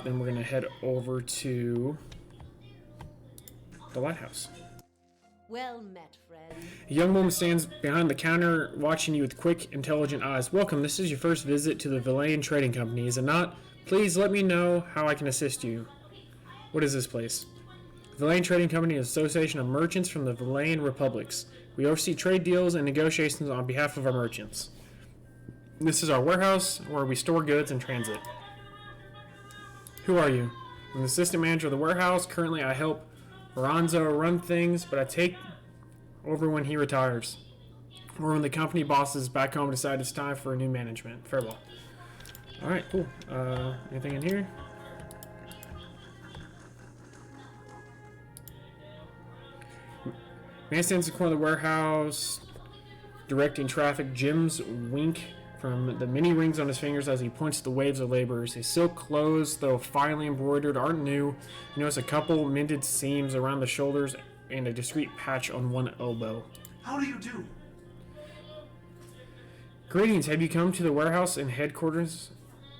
Then we're going to head over to the lighthouse. Well met, friend. A young woman stands behind the counter, watching you with quick, intelligent eyes. Welcome, this is your first visit to the Villain Trading Company, is it not? Please let me know how I can assist you. What is this place? Villain Trading Company is an association of merchants from the Villain Republics. We oversee trade deals and negotiations on behalf of our merchants. This is our warehouse where we store goods in transit. Who are you? I'm the assistant manager of the warehouse. Currently, I help Lorenzo run things, but I take over when he retires. Or when the company bosses back home decide it's time for a new management. Farewell. Alright, cool. Anything in here? Man stands in the corner of the warehouse, directing traffic. Jim's wink from the many rings on his fingers as he points to the waves of laborers. His silk clothes, though finely embroidered, aren't new. You notice a couple mended seams around the shoulders and a discreet patch on one elbow. How do you do? Greetings, have you come to the warehouse and headquarters?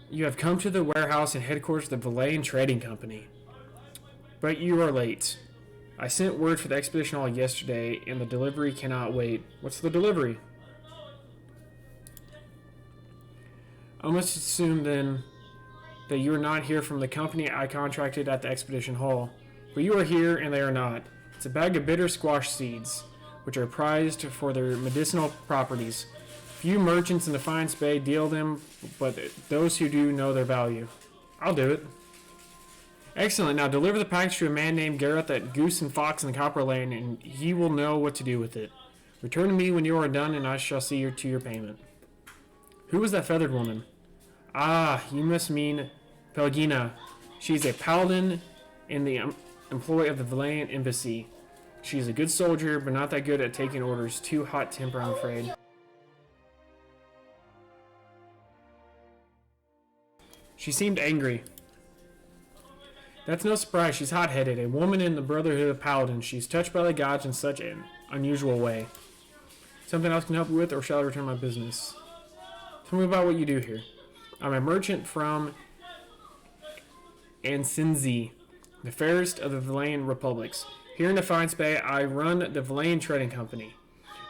You have come to the warehouse and headquarters of the Villain Trading Company. But you are late. I sent word for the expedition hall yesterday, and the delivery cannot wait. What's the delivery? I must assume, then, that you are not here from the company I contracted at the expedition hall. But you are here, and they are not. It's a bag of bitter squash seeds, which are prized for their medicinal properties. Few merchants in Defiance Bay deal them, but those who do know their value. I'll do it. Excellent. Now deliver the package to a man named Gareth at Goose and Fox in the Copper Lane, and he will know what to do with it. Return to me when you are done, and I shall see you to your payment. Who was that feathered woman? Ah, you must mean Pelagina. She's a paladin in the employ of the Villain Embassy. She's a good soldier, but not that good at taking orders. Too hot temper, I'm afraid. She seemed angry. That's no surprise. She's hot-headed. A woman in the Brotherhood of Paladins. She's touched by the gods in such an unusual way. Something else can help you with, or shall I return my business? Tell me about what you do here. I'm a merchant from Ansinzi, the fairest of the Villain republics. Here in Defiance Bay, I run the Villain Trading Company.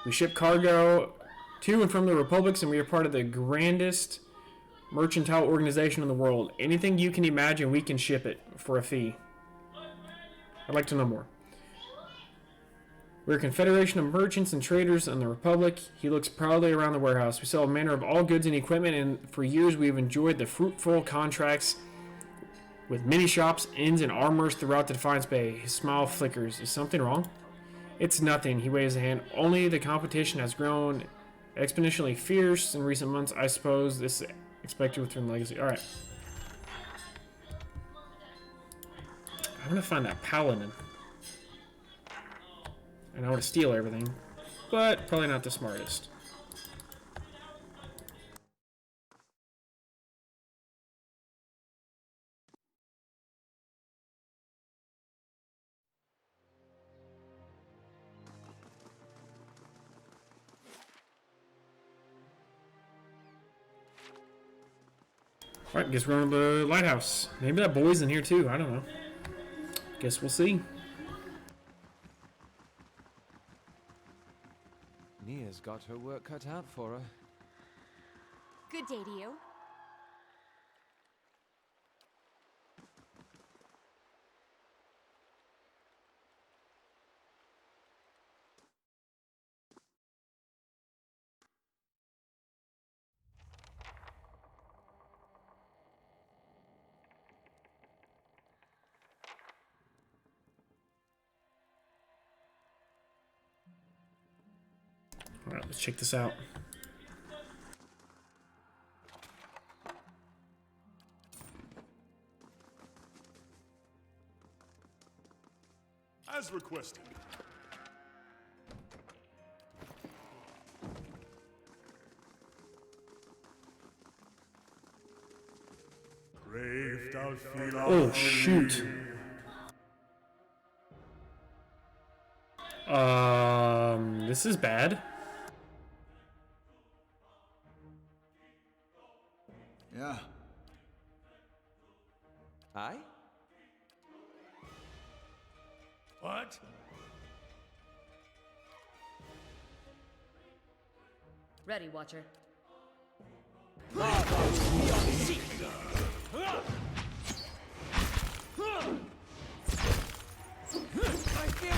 We ship cargo to and from the republics, and we are part of the grandest mercantile organization in the world. Anything you can imagine, we can ship it for a fee. I'd like to know more. We're a confederation of merchants and traders in the Republic. He looks proudly around the warehouse. We sell a manner of all goods and equipment, and for years we've enjoyed the fruitful contracts with many shops, inns, and armors throughout the Defiance Bay. His smile flickers. Is something wrong? It's nothing, he waves a hand. Only the competition has grown exponentially fierce in recent months. I suppose this is expected within legacy. Alright. I'm gonna find that paladin. And I want to steal everything, but probably not the smartest. Alright, guess we're going to the lighthouse. Maybe that boy's in here too, I don't know. Guess we'll see. Nia's got her work cut out for her. Good day to you. Alright, let's check this out. As requested. Oh, shoot. This is bad. Yeah. Aye? What? Ready, Watcher. I feel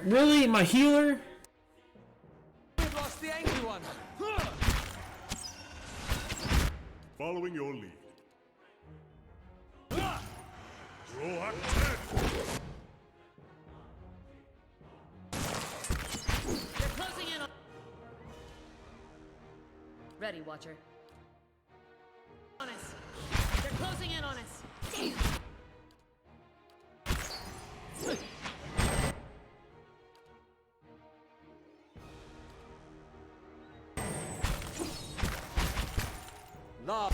Really? My healer? we've lost the angry one. Following your lead. Draw attack! They're closing in on. Ready, Watcher. On us. They're closing in on us. Damn. Love.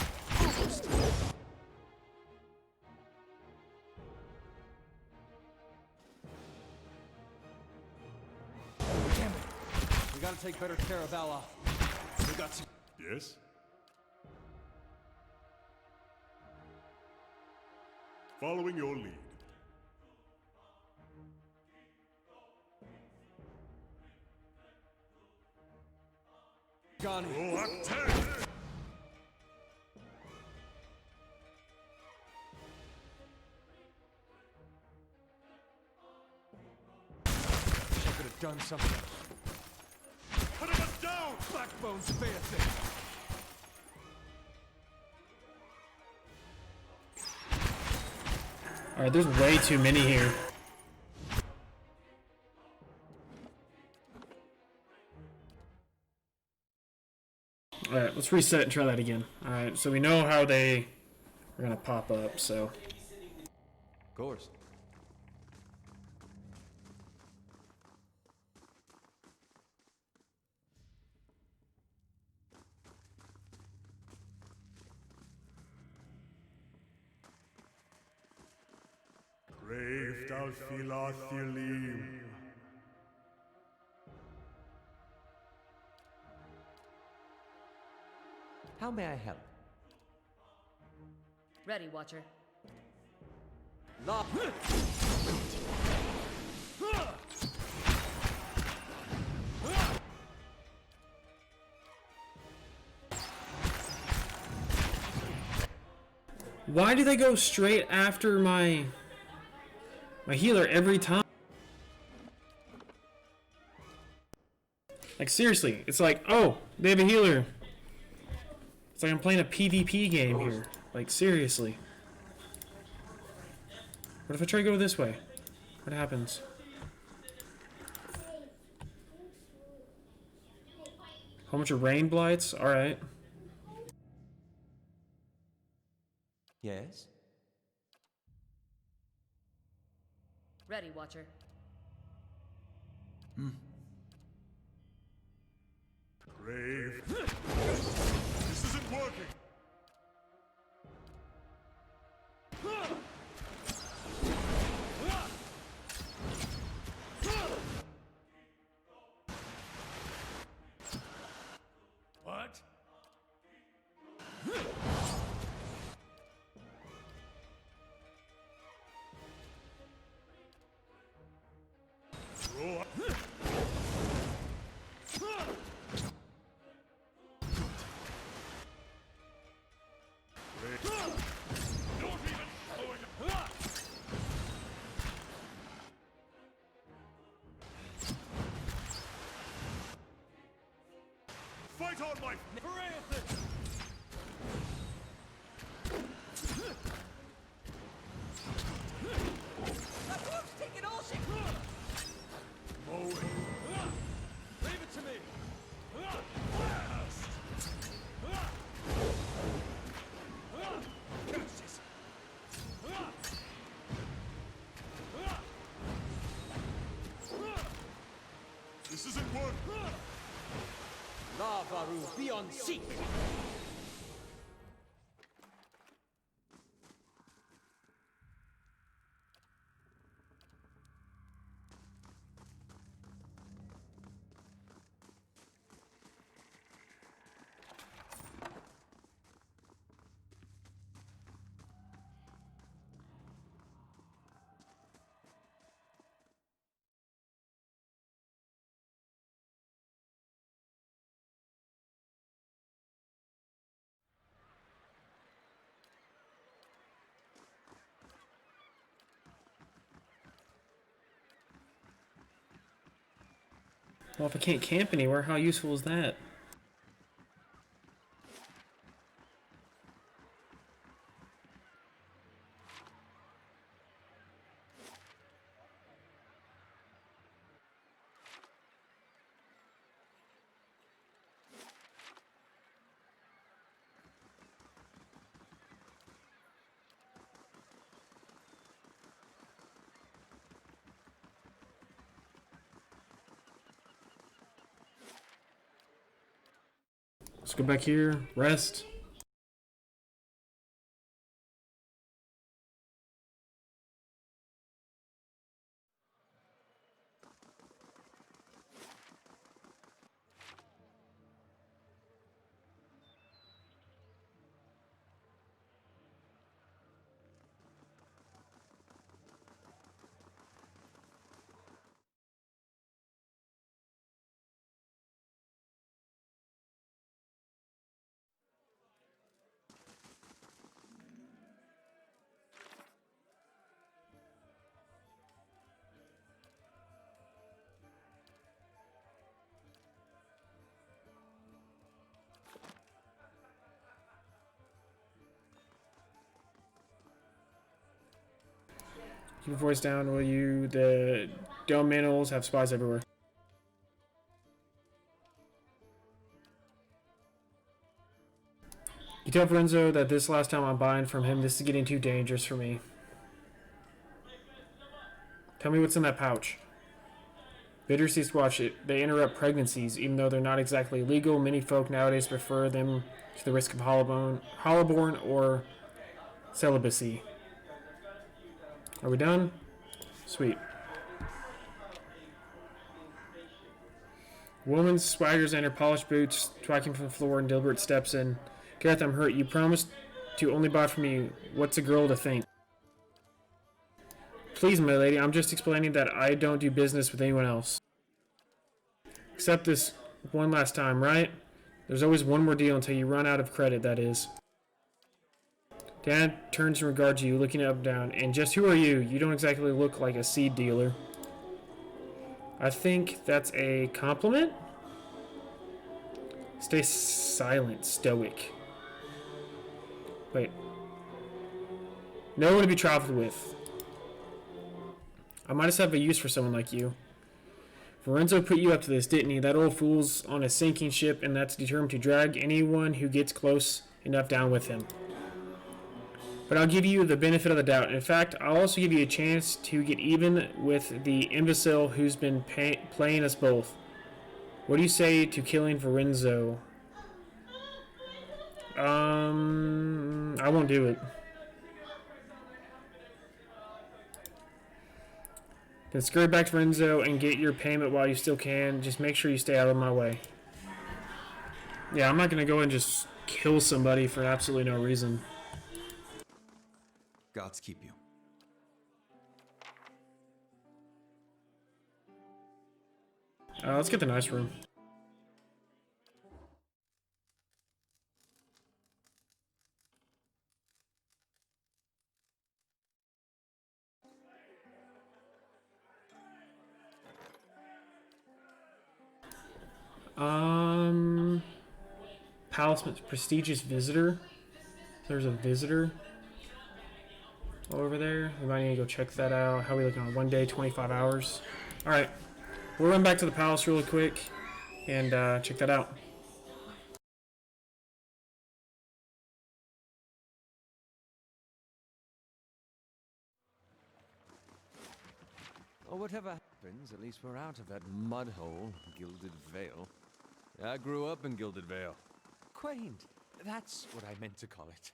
Damn it. We gotta take better care of Ella. We got to. Yes? Following your lead. Gone. Draw attack! I could have done something. Put him down! Backbone's fancy. Alright, there's way too many here. Alright, let's reset and try that again. Alright, so we know how they are gonna pop up, so. Of course. Grave Dalfilathilim. How may I help? Ready, Watcher. Love. Why do they go straight after my healer every time? Like seriously, it's like, oh, they have a healer. It's like I'm playing a PvP game here. Like seriously. What if I try to go this way? What happens? How much of rain blights? Alright. Yes? Ready, Watcher. Grave. This isn't working! What? Draw. Fight on, my Parathon! Mowing. Leave it to me. Blast. Justice. This isn't working. Lavaru, be on seek. Well, if I can't camp anywhere, how useful is that? Let's go back here, rest. Keep your voice down, will you? The dome manals have spies everywhere. You tell Renzo that this last time I'm buying from him, this is getting too dangerous for me. Tell me what's in that pouch. Bitter Seeds watch it. They interrupt pregnancies, even though they're not exactly legal. Many folk nowadays prefer them to the risk of hollowborn or celibacy. Are we done? Sweet. Woman swaggers in her polished boots, twacking from the floor, and Dilbert steps in. Gareth, I'm hurt. You promised to only buy from me. What's a girl to think? Please, my lady, I'm just explaining that I don't do business with anyone else. Except this one last time, right? There's always one more deal until you run out of credit, that is. Dad turns and regards you, looking up and down. And just who are you? You don't exactly look like a seed dealer. I think that's a compliment? Stay silent, stoic. Wait. No one to be trifled with. I might just have a use for someone like you. Lorenzo put you up to this, didn't he? That old fool's on a sinking ship, and that's determined to drag anyone who gets close enough down with him. But I'll give you the benefit of the doubt. In fact, I'll also give you a chance to get even with the imbecile who's been playing us both. What do you say to killing Lorenzo? I won't do it. Then scurry back to Renzo and get your payment while you still can. Just make sure you stay out of my way. Yeah, I'm not going to go and just kill somebody for absolutely no reason. Gods keep you. Let's get the nice room. Palace prestigious visitor. There's a visitor over there. We might need to go check that out. How are we looking on 1 day, 25 hours? All right, we'll run back to the palace really quick and check that out. Or whatever happens, at least we're out of that mud hole, Gilded Vale. I grew up in Gilded Vale. Quaint. That's what I meant to call it.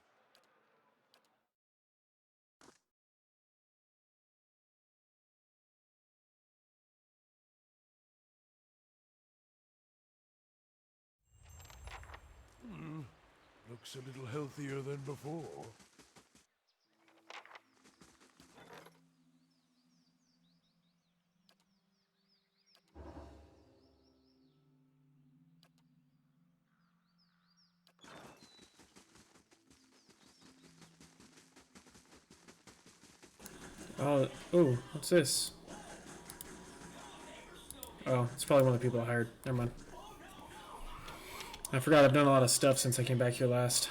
Looks a little healthier than before. Oh, what's this? Oh, it's probably one of the people I hired. Never mind. I forgot I've done a lot of stuff since I came back here last.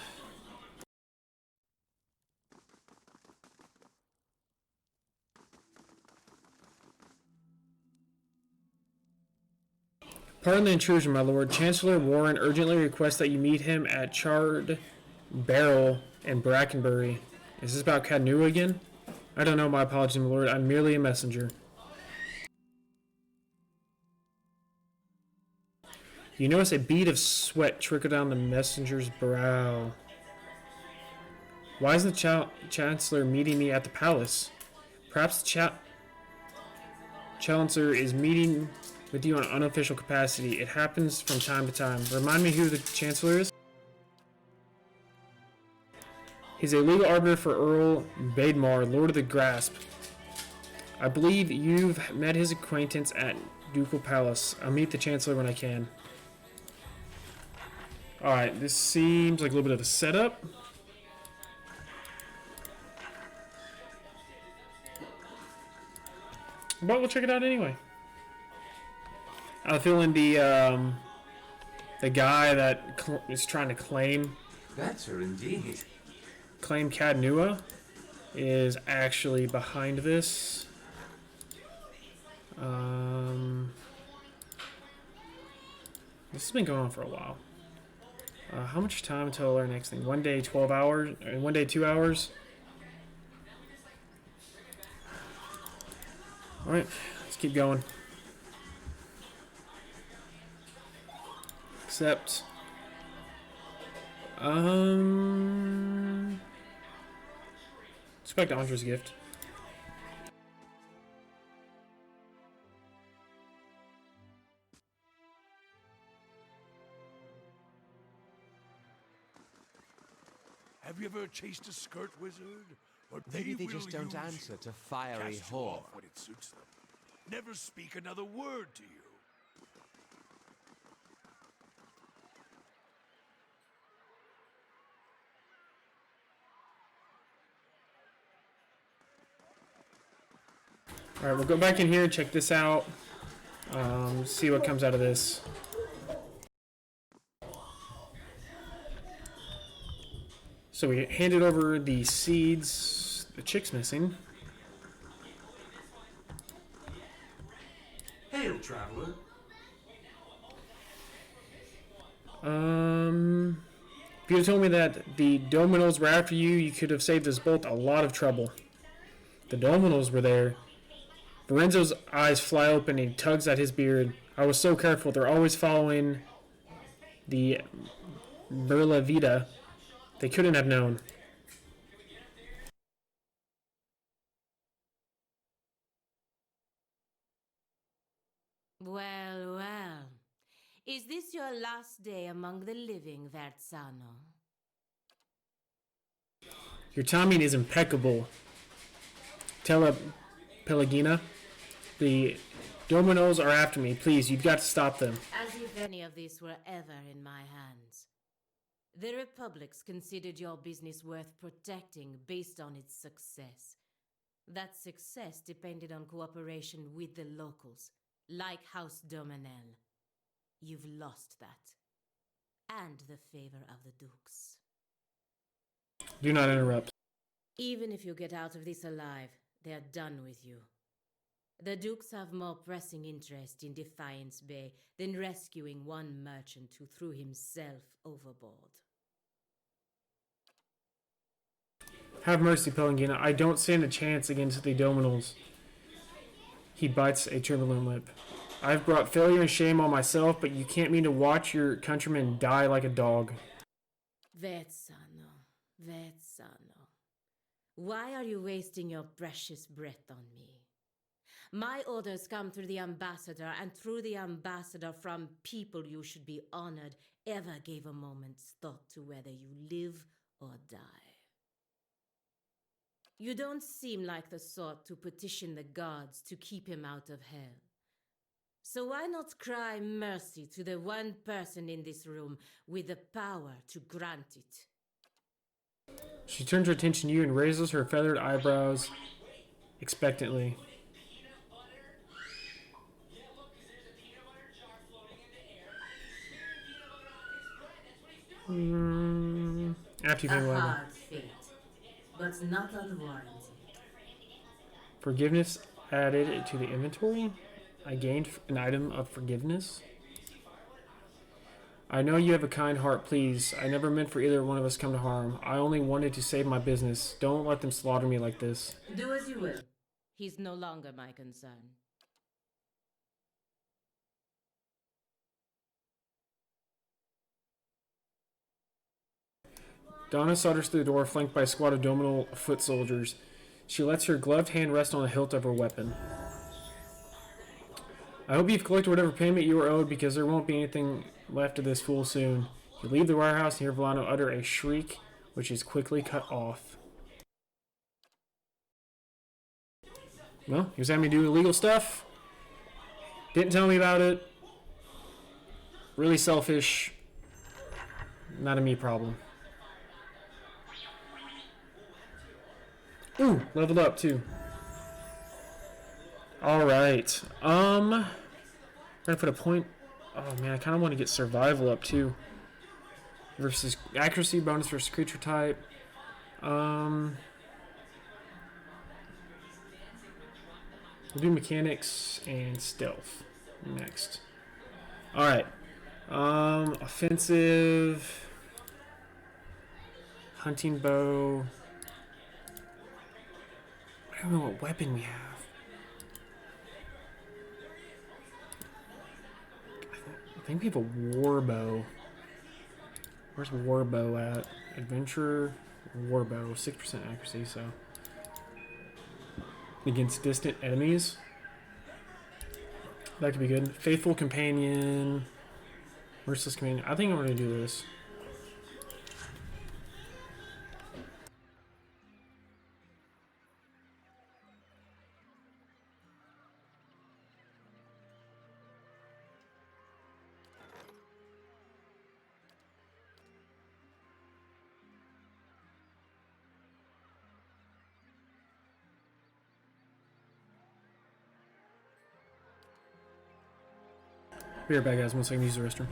Pardon the intrusion, my lord. Chancellor Warren urgently requests that you meet him at Charred Barrel in Brackenbury. Is this about Cadnua again? I don't know, my apologies, my lord. I'm merely a messenger. You notice a bead of sweat trickle down the messenger's brow. Why isn't the Chancellor meeting me at the palace? Perhaps the Chancellor is meeting with you on unofficial capacity. It happens from time to time. Remind me who the Chancellor is? He's a legal arbiter for Earl Baedmar, Lord of the Grasp. I believe you've met his acquaintance at Ducal Palace. I'll meet the Chancellor when I can. Alright, this seems like a little bit of a setup. But we'll check it out anyway. I have a feeling the guy that is trying to claim Cadnua is actually behind this. This has been going on for a while. How much time until our next thing? 1 day, 12 hours? 1 day, 2 hours? Alright, let's keep going. Except, let's go back to Andra's gift. Have you ever chased a skirt wizard? Or Maybe they will just don't use answer you. to fiery Cast you whore. off when it suits them. Never speak another word to you. Alright, we'll go back in here and check this out. See what comes out of this. So we handed over the seeds. The chick's missing. Hail, traveler. If you had told me that the Dominos were after you, you could have saved us both a lot of trouble. The Dominos were there. Lorenzo's eyes fly open and he tugs at his beard. I was so careful. They're always following the Burla Vita. They couldn't have known. Well, well. Is this your last day among the living, Verzano? Your timing is impeccable. Tell Pelagina. The Dominos are after me. Please, you've got to stop them. As if any of this were ever in my hands. The Republics considered your business worth protecting based on its success. That success depended on cooperation with the locals, like House Dominel. You've lost that. And the favor of the Dukes. Do not interrupt. Even if you get out of this alive, they're done with you. The Dukes have more pressing interest in Defiance Bay than rescuing one merchant who threw himself overboard. Have mercy, Pelagina. I don't stand a chance against the Dominos. He bites a trembling lip. I've brought failure and shame on myself, but you can't mean to watch your countrymen die like a dog. Verzano, Verzano. Why are you wasting your precious breath on me? My orders come through the ambassador, and through the ambassador from people you should be honored ever gave a moment's thought to whether you live or die. You don't seem like the sort to petition the gods to keep him out of hell. So why not cry mercy to the one person in this room with the power to grant it? She turns her attention to you and raises her feathered eyebrows expectantly. After you A think about it. hard fate, but not unwarranted. Forgiveness added to the inventory. I gained an item of forgiveness. I know you have a kind heart, please. I never meant for either one of us to come to harm. I only wanted to save my business. Don't let them slaughter me like this. Do as you will. He's no longer my concern. Donna saunters through the door, flanked by a squad of Dominal foot soldiers. She lets her gloved hand rest on the hilt of her weapon. I hope you've collected whatever payment you were owed, because there won't be anything left of this fool soon. You leave the warehouse and hear Volano utter a shriek, which is quickly cut off. Well, he was having me do illegal stuff. Didn't tell me about it. Really selfish. Not a me problem. Ooh, leveled up too. Alright. We're gonna put a point. Oh man, I kinda wanna get survival up too. Versus accuracy bonus versus creature type. We'll do mechanics and stealth next. Alright. Offensive. Hunting bow. I don't know what weapon we have. I think we have a war bow. Where's war bow at? Adventure war bow, 6% accuracy, so against distant enemies. That could be good. Faithful companion. Merciless companion. I think I'm gonna do this. Be right back, guys. 1 second, use the restroom.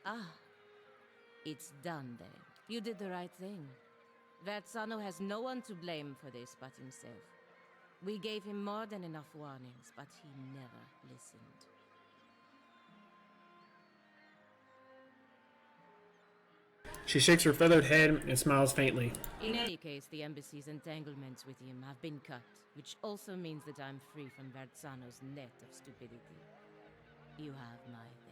Ah, it's done then. You did the right thing. Verzano has no one to blame for this but himself. We gave him more than enough warnings, but he never listened. She shakes her feathered head and smiles faintly. In any case, the embassy's entanglements with him have been cut, which also means that I'm free from Verzano's net of stupidity. You have my thanks.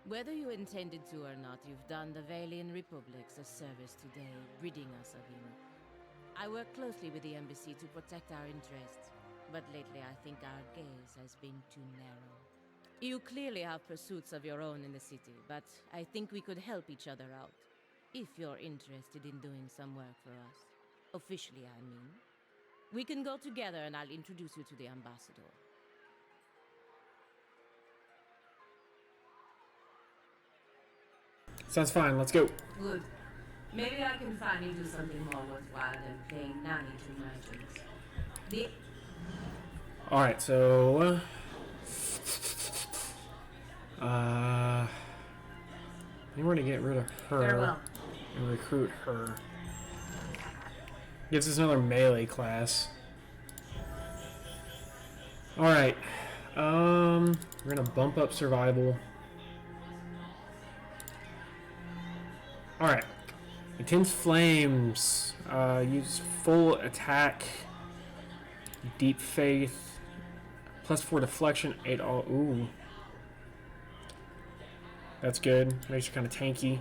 Whether you intended to or not, you've done the Valian Republics a service today, ridding us of him. I work closely with the embassy to protect our interests, but lately I think our gaze has been too narrow. You clearly have pursuits of your own in the city, but I think we could help each other out. If you're interested in doing some work for us. Officially, I mean. We can go together and I'll introduce you to the ambassador. Sounds fine, let's go. Good. Maybe I can finally do something more worthwhile than playing nanny to my dreams. Alright, so I think we're gonna get rid of her Farewell. and recruit her. Gives us another melee class. Alright. We're gonna bump up survival. Alright. Intense flames. Use full attack. Deep faith. +4 deflection. 8 all. Ooh. That's good. Makes you kind of tanky.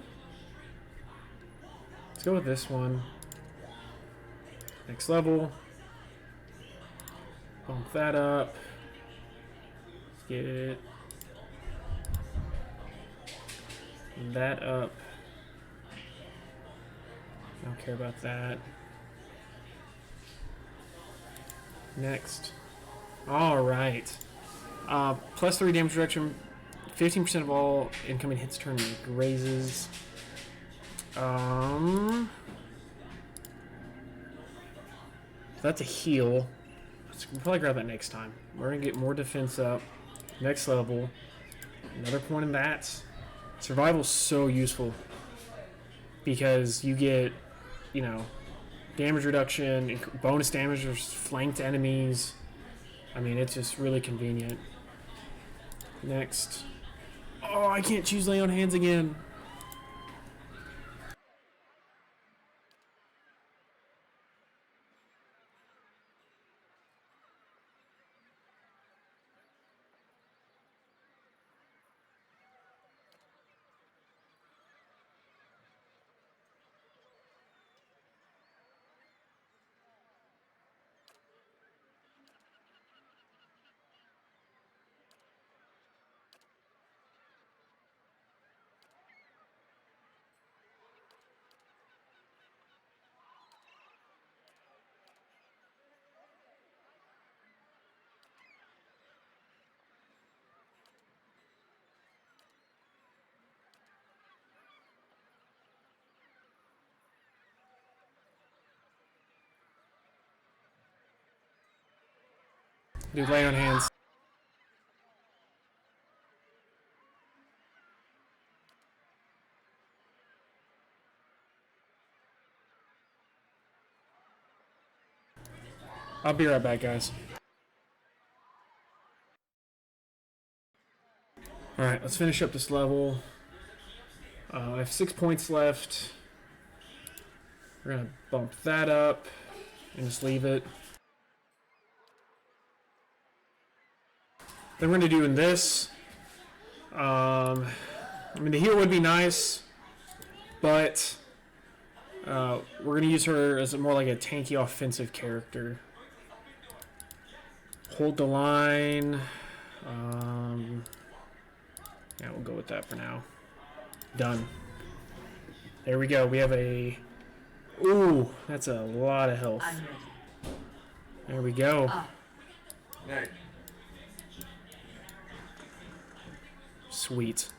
Let's go with this one. Next level. Bump that up. Let's get that up. I don't care about that. Next. Alright. Plus 3 damage reduction. 15% of all incoming hits turn grazes. That's a heal. We'll probably grab that next time. We're gonna get more defense up. Next level. Another point in that. Survival's so useful. Because you get, you know, damage reduction, bonus damage for flanked enemies. I mean, it's just really convenient. Next. Oh, I can't choose Lay on Hands again. Dude, Lay on Hands. I'll be right back, guys. Alright, let's finish up this level. I have 6 points left. We're gonna bump that up and just leave it. Then we're gonna do in this. I mean, the heal would be nice, but we're gonna use her as more like a tanky offensive character. Hold the line. Yeah, we'll go with that for now. Done. There we go. We have a... Ooh, that's a lot of health. There we go. Hey. Sweet.